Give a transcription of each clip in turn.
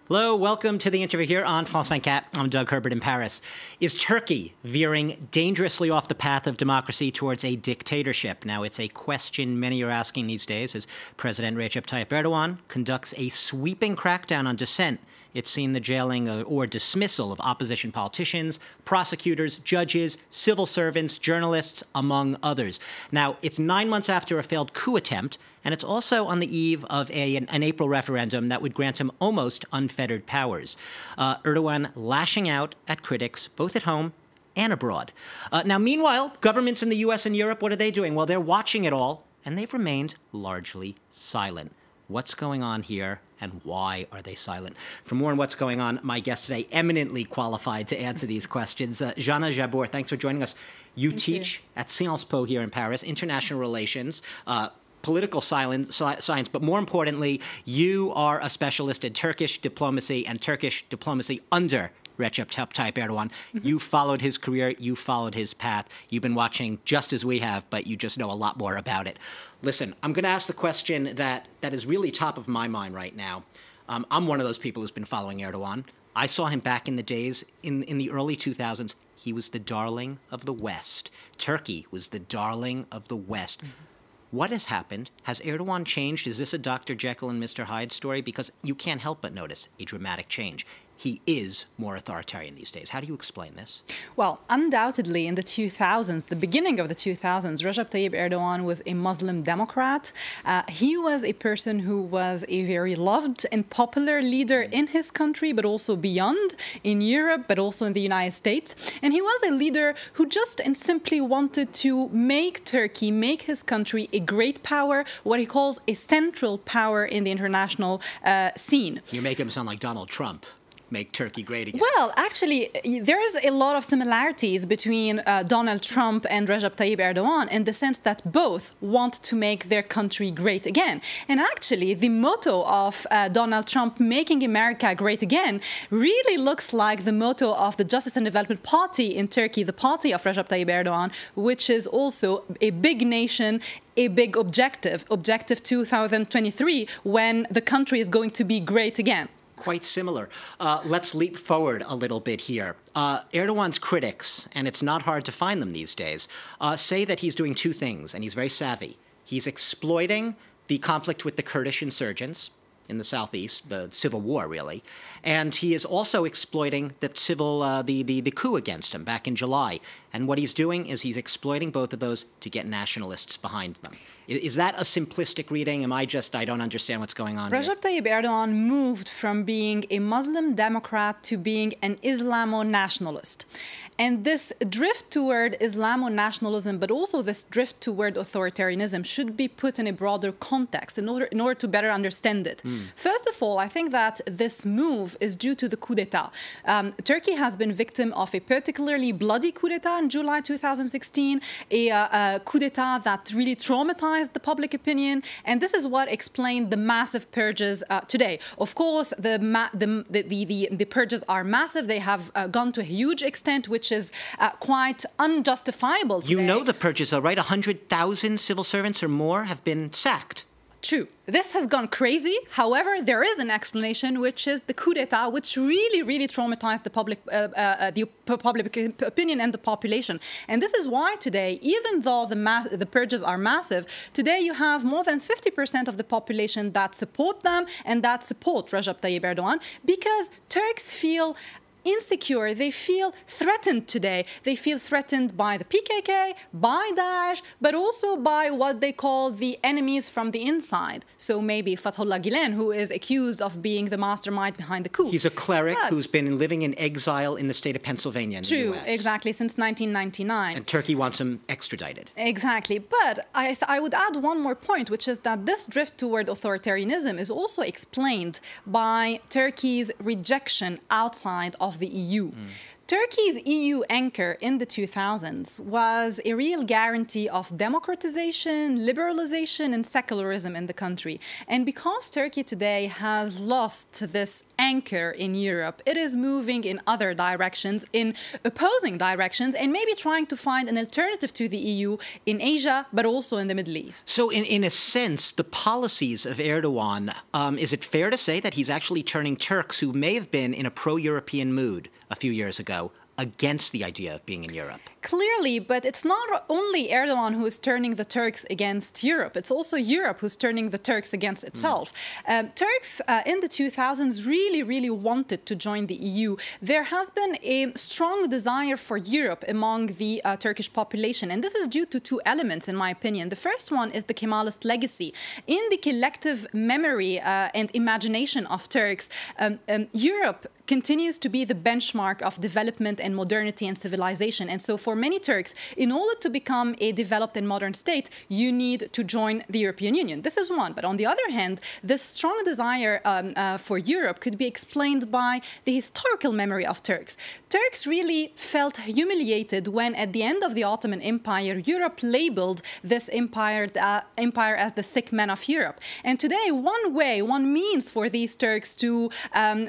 Hello, welcome to the interview here on France 24. I'm Doug Herbert in Paris. Is Turkey veering dangerously off the path of democracy towards a dictatorship? Now, it's a question many are asking these days as President Recep Tayyip Erdogan conducts a sweeping crackdown on dissent. It's seen the jailing or dismissal of opposition politicians, prosecutors, judges, civil servants, journalists, among others. Now, it's 9 months after a failed coup attempt, and it's also on the eve of an April referendum that would grant him almost unfettered powers. Erdogan lashing out at critics, both at home and abroad. Now, meanwhile, governments in the U.S. and Europe, what are they doing? Well, they're watching it all, and they've remained largely silent. What's going on here, and why are they silent? For more on what's going on, my guest today, eminently qualified to answer these questions. Jana Jabbour, thanks for joining us. You teach at Sciences Po here in Paris, international relations, political science, but more importantly, you are a specialist in Turkish diplomacy and Turkish diplomacy under Recep Tayyip Erdogan. You followed his career, you followed his path. You've been watching just as we have, but you just know a lot more about it. Listen, I'm going to ask the question that is really top of my mind right now. I'm one of those people who's been following Erdogan. I saw him back in the days, in the early 2000s. He was the darling of the West. Turkey was the darling of the West. What has happened? Has Erdogan changed? Is this a Dr. Jekyll and Mr. Hyde story? Because you can't help but notice a dramatic change. He is more authoritarian these days. How do you explain this? Well, undoubtedly, in the 2000s, the beginning of the 2000s, Recep Tayyip Erdogan was a Muslim Democrat. He was a person who was a very loved and popular leader in his country, but also beyond, in Europe, but also in the United States. And he was a leader who just and simply wanted to make Turkey, make his country a great power, what he calls a central power in the international scene. You make him sound like Donald Trump. Make Turkey great again. Well, actually, there is a lot of similarities between Donald Trump and Recep Tayyip Erdogan in the sense that both want to make their country great again. And actually, the motto of Donald Trump, making America great again, really looks like the motto of the Justice and Development Party in Turkey, the party of Recep Tayyip Erdogan, which is also a big nation, a big objective 2023, when the country is going to be great again. Quite similar. Let's leap forward a little bit here. Erdogan's critics, and it's not hard to find them these days, say that he's doing two things, and he's very savvy. He's exploiting the conflict with the Kurdish insurgents in the southeast, the civil war, really, and he is also exploiting the the coup against him back in July. And what he's doing is he's exploiting both of those to get nationalists behind them. Is that a simplistic reading? I don't understand what's going on here. Recep Tayyip Erdogan moved from being a Muslim Democrat to being an Islamo-nationalist. And this drift toward Islamo-nationalism, but also this drift toward authoritarianism, should be put in a broader context in order to better understand it. First of all, I think that this move is due to the coup d'etat. Turkey has been victim of a particularly bloody coup d'etat in July 2016, a coup d'etat that really traumatized the public opinion, and this is what explained the massive purges today. Of course, the purges are massive. They have gone to a huge extent, which is quite unjustifiable today. You know the purges are right. 100,000 civil servants or more have been sacked. True. This has gone crazy. However, there is an explanation, which is the coup d'etat, which really traumatized the public opinion and the population. And this is why today, even though the purges are massive, today you have more than 50% of the population that support them and that support Recep Tayyip Erdogan, because Turks feel insecure. They feel threatened today. They feel threatened by the PKK, by Daesh, but also by what they call the enemies from the inside. So maybe Fethullah Gülen, who is accused of being the mastermind behind the coup. He's a cleric who's been living in exile in the state of Pennsylvania in the US. True, exactly, since 1999. And Turkey wants him extradited. Exactly. But I would add one more point, which is that this drift toward authoritarianism is also explained by Turkey's rejection outside of the EU. Turkey's EU anchor in the 2000s was a real guarantee of democratization, liberalization, and secularism in the country. And because Turkey today has lost this anchor in Europe, it is moving in other directions, in opposing directions, and maybe trying to find an alternative to the EU in Asia, but also in the Middle East. So in a sense, the policies of Erdogan, is it fair to say that he's actually turning Turks who may have been in a pro-European mood a few years ago against the idea of being in Europe? Clearly, but it's not only Erdogan who is turning the Turks against Europe. It's also Europe who's turning the Turks against itself. Turks in the 2000s really wanted to join the EU. There has been a strong desire for Europe among the Turkish population, and this is due to two elements, in my opinion. The first one is the Kemalist legacy. In the collective memory and imagination of Turks, Europe continues to be the benchmark of development and modernity and civilization. And so for many Turks, in order to become a developed and modern state, you need to join the European Union. This is one. But on the other hand, this strong desire for Europe could be explained by the historical memory of Turks. Turks really felt humiliated when, at the end of the Ottoman Empire, Europe labeled this empire as the sick man of Europe. And today, one means for these Turks to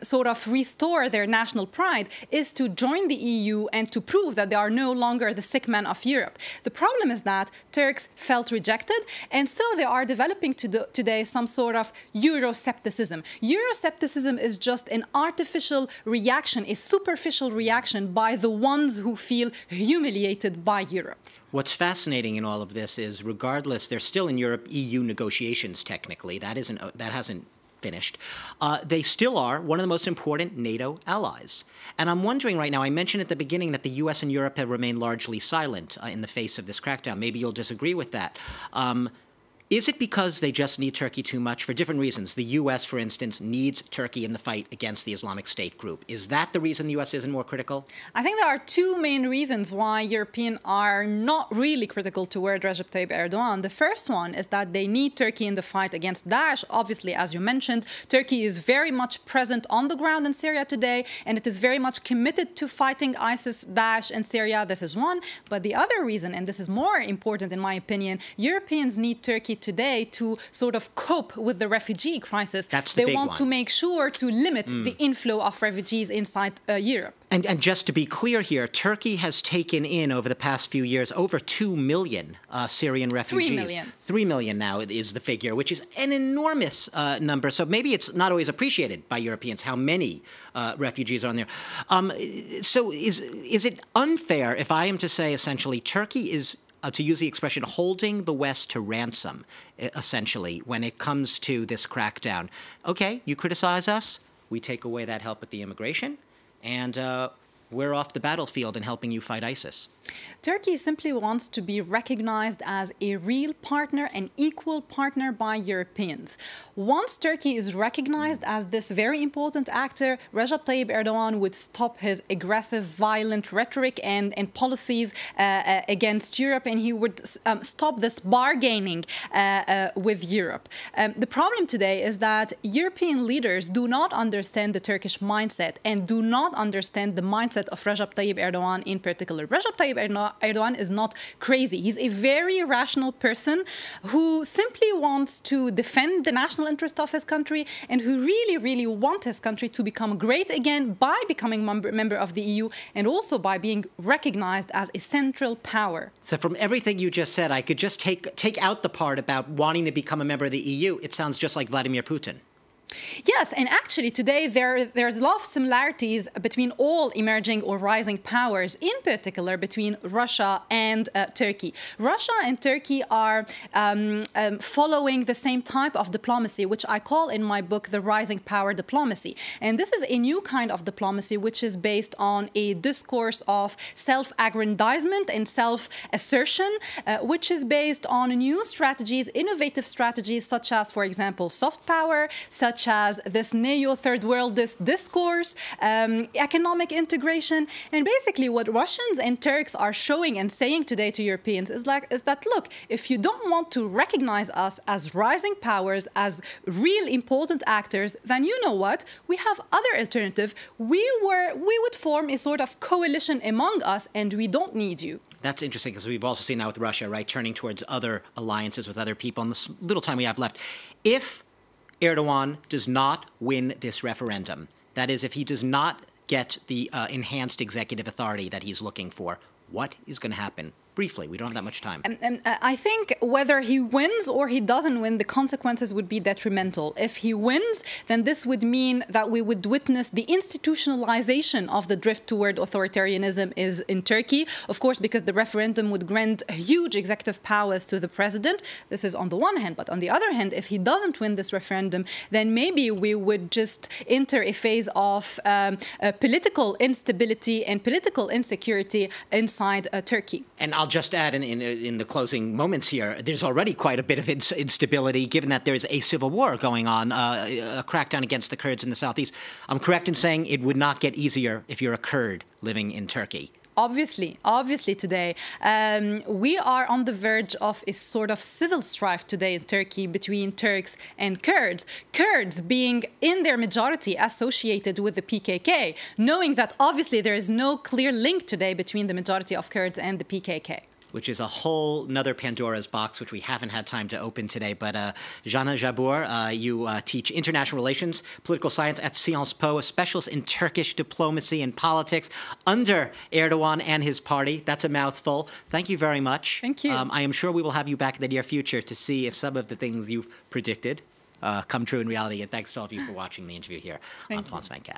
sort of restore their national pride is to join the EU and to prove that they are no longer the sick man of Europe. The problem is that Turks felt rejected, and so they are developing today some sort of Euroscepticism. Euroscepticism is just an artificial reaction, a superficial reaction by the ones who feel humiliated by Europe. What's fascinating in all of this is, regardless, there's still in Europe EU negotiations technically. That hasn't finished. They still are one of the most important NATO allies. And I'm wondering right now, I mentioned at the beginning that the U.S. and Europe have remained largely silent in the face of this crackdown. Maybe you'll disagree with that. Is it because they just need Turkey too much for different reasons? The U.S., for instance, needs Turkey in the fight against the Islamic State group. Is that the reason the U.S. isn't more critical? I think there are two main reasons why Europeans are not really critical toward Recep Tayyip Erdogan. The first one is that they need Turkey in the fight against Daesh. Obviously, as you mentioned, Turkey is very much present on the ground in Syria today, and it is very much committed to fighting ISIS, Daesh, and Syria. This is one. But the other reason, and this is more important in my opinion, Europeans need Turkey today to sort of cope with the refugee crisis. They want to make sure to limit the inflow of refugees inside Europe. And just to be clear here, Turkey has taken in over the past few years over 2 million Syrian refugees. 3 million. 3 million now is the figure, which is an enormous number. So maybe it's not always appreciated by Europeans how many refugees are on there. So is it unfair if I am to say essentially Turkey is, to use the expression, holding the West to ransom, essentially, when it comes to this crackdown? Okay, you criticize us, we take away that help with the immigration, and we're off the battlefield and helping you fight ISIS. Turkey simply wants to be recognized as a real partner, an equal partner by Europeans. Once Turkey is recognized as this very important actor, Recep Tayyip Erdogan would stop his aggressive, violent rhetoric and policies against Europe, and he would stop this bargaining with Europe. The problem today is that European leaders do not understand the Turkish mindset and do not understand the mindset of Recep Tayyip Erdogan in particular. Recep Tayyip Erdogan is not crazy. He's a very rational person who simply wants to defend the national interest of his country and who really wants his country to become great again by becoming member of the EU and also by being recognized as a central power. So from everything you just said, I could just take out the part about wanting to become a member of the EU. It sounds just like Vladimir Putin. Yes, and actually today there's a lot of similarities between all emerging or rising powers, in particular between Russia and Turkey. Russia and Turkey are following the same type of diplomacy, which I call in my book the rising power diplomacy. And this is a new kind of diplomacy which is based on a discourse of self-aggrandizement and self-assertion, which is based on new strategies, innovative strategies such as, for example, soft power, such as this neo-third worldist discourse, economic integration. And basically what Russians and Turks are showing and saying today to Europeans is that, look, if you don't want to recognize us as rising powers, as real important actors, then you know what? We have other alternatives. We would form a sort of coalition among us, and we don't need you. That's interesting, because we've also seen that with Russia, right, turning towards other alliances with other people in the little time we have left. If Erdogan does not win this referendum, that is, if he does not get the enhanced executive authority that he's looking for, what is going to happen? Briefly, we don't have that much time. I think whether he wins or he doesn't win, the consequences would be detrimental. If he wins, then this would mean that we would witness the institutionalization of the drift toward authoritarianism in Turkey. Of course, because the referendum would grant huge executive powers to the president. This is on the one hand. But on the other hand, if he doesn't win this referendum, then maybe we would just enter a phase of political instability and political insecurity inside Turkey. And I'll just add in the closing moments here, there's already quite a bit of instability, given that there's a civil war going on, a crackdown against the Kurds in the southeast. I'm correct in saying it would not get easier if you're a Kurd living in Turkey. Obviously today, we are on the verge of a sort of civil strife today in Turkey between Turks and Kurds. Kurds being in their majority associated with the PKK, knowing that obviously there is no clear link today between the majority of Kurds and the PKK. Which is a whole nother Pandora's box, which we haven't had time to open today. But Jana Jabbour, you teach international relations, political science at Sciences Po, a specialist in Turkish diplomacy and politics under Erdogan and his party. That's a mouthful. Thank you very much. Thank you. I am sure we will have you back in the near future to see if some of the things you've predicted come true in reality. And thanks to all of you for watching the interview here on France 24.